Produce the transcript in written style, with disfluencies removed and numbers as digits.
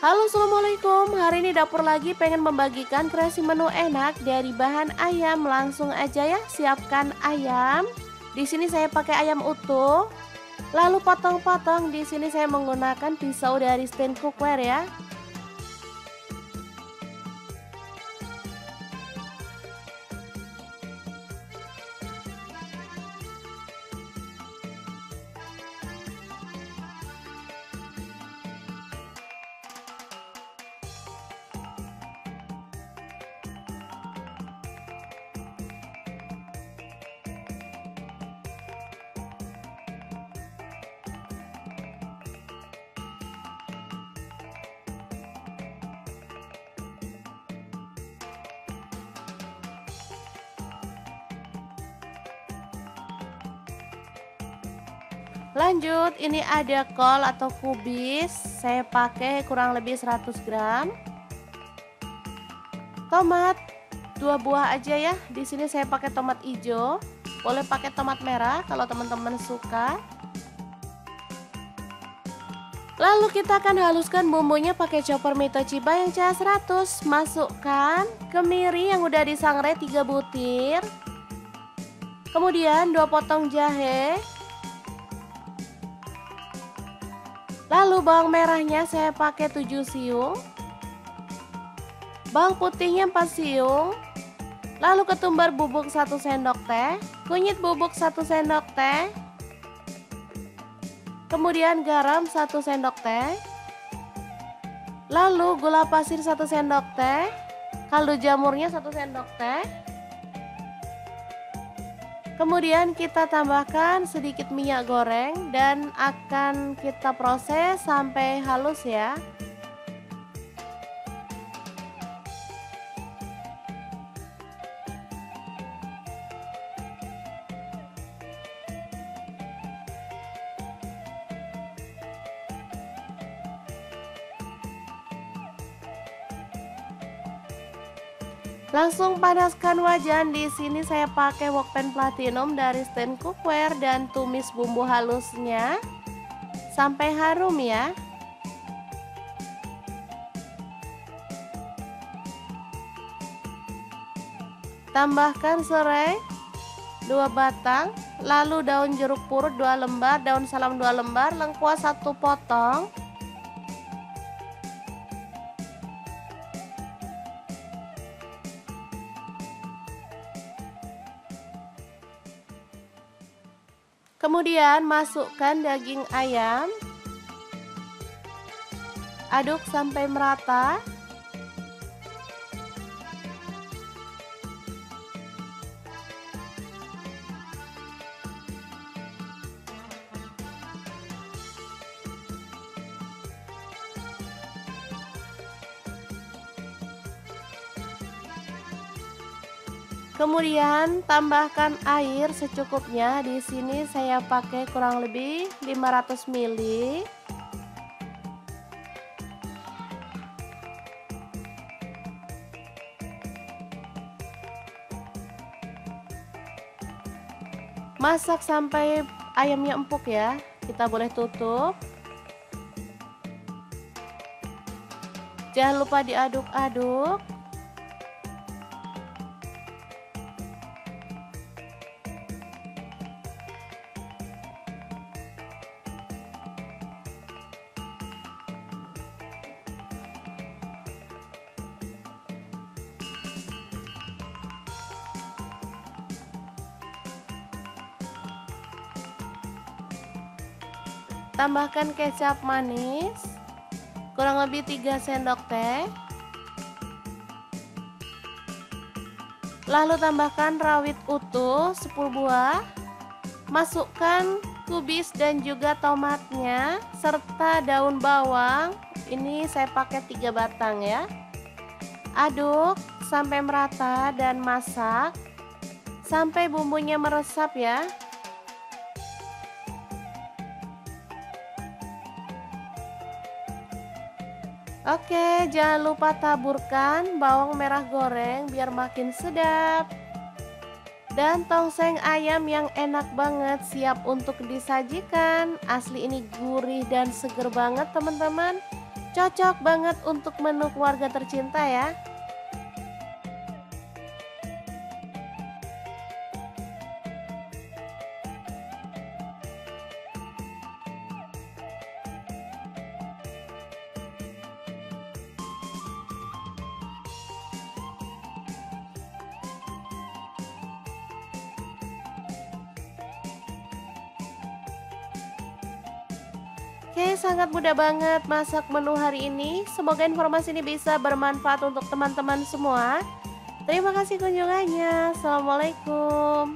Halo, assalamualaikum. Hari ini dapur lagi pengen membagikan kreasi menu enak dari bahan ayam. Langsung aja ya, siapkan ayam. Di sini saya pakai ayam utuh. Lalu potong-potong. Di sini saya menggunakan pisau dari stand cookware ya. Lanjut, ini ada kol atau kubis, saya pakai kurang lebih 100 gram. Tomat 2 buah aja ya. Di sini saya pakai tomat hijau. Boleh pakai tomat merah kalau teman-teman suka. Lalu kita akan haluskan bumbunya pakai chopper Mitochiba yang CH100. Masukkan kemiri yang udah disangrai 3 butir. Kemudian 2 potong jahe. Lalu bawang merahnya saya pakai 7 siung. Bawang putihnya 4 siung. Lalu ketumbar bubuk 1 sendok teh. Kunyit bubuk 1 sendok teh. Kemudian garam 1 sendok teh. Lalu gula pasir 1 sendok teh. Kaldu jamurnya 1 sendok teh. Kemudian kita tambahkan sedikit minyak goreng dan akan kita proses sampai halus ya. Langsung panaskan wajan. Di sini saya pakai wokpan platinum dari stand cookware dan tumis bumbu halusnya sampai harum ya. Tambahkan serai 2 batang, lalu daun jeruk purut 2 lembar, daun salam 2 lembar, lengkuas 1 potong. Kemudian masukkan daging ayam, aduk sampai merata. Kemudian tambahkan air secukupnya. Di sini saya pakai kurang lebih 500 ml. Masak sampai ayamnya empuk ya. Kita boleh tutup. Jangan lupa diaduk-aduk. Tambahkan kecap manis kurang lebih 3 sendok teh. Lalu tambahkan rawit utuh 10 buah. Masukkan kubis dan juga tomatnya serta daun bawang. Ini saya pakai 3 batang ya. Aduk sampai merata dan masak sampai bumbunya meresap ya. Oke, jangan lupa taburkan bawang merah goreng biar makin sedap. Dan tongseng ayam yang enak banget siap untuk disajikan. Asli ini gurih dan seger banget teman-teman. Cocok banget untuk menu keluarga tercinta ya. Oke, sangat mudah banget masak menu hari ini. Semoga informasi ini bisa bermanfaat untuk teman-teman semua. Terima kasih kunjungannya. Assalamualaikum.